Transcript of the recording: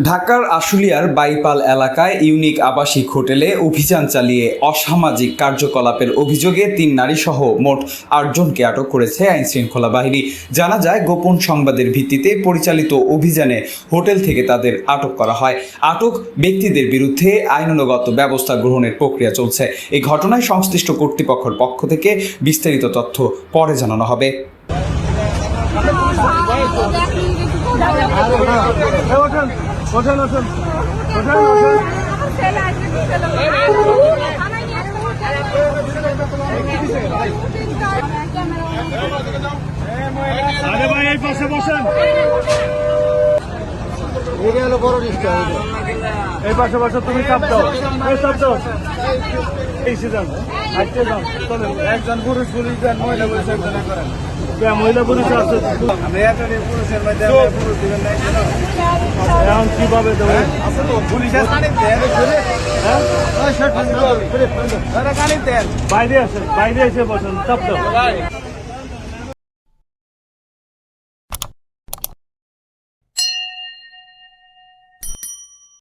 ঢাকার আশুলিয়ার বাইপাল এলাকায় ইউনিক আবাসিক হোটেলে অভিযান চালিয়ে অসামাজিক কার্যকলাপের অভিযোগে ৩ নারীসহ মোট ৮ জনকে আটক করেছে আইনশৃঙ্খলা বাহিনী। জানা যায়, গোপন সংবাদের ভিত্তিতে পরিচালিত অভিযানে হোটেল থেকে তাদের আটক করা হয়। আটক ব্যক্তিদের বিরুদ্ধে আইনানুগত ব্যবস্থা গ্রহণের প্রক্রিয়া চলছে। এই ঘটনায় সংশ্লিষ্ট কর্তৃপক্ষের পক্ষ থেকে বিস্তারিত তথ্য পরে জানানো হবে। এই পাশে পাশে তুমি চাপ দাও, চাপ দাও। একজন পুরুষ পুলিশ দেন, মহিলা পুলিশ একজন করেন। মহিলা পুলিশ আছে, পুরুষের মধ্যে এখন কিভাবে দেবে? বাইরে আছে, বাইরে এসে বসেন, চাপ দাও।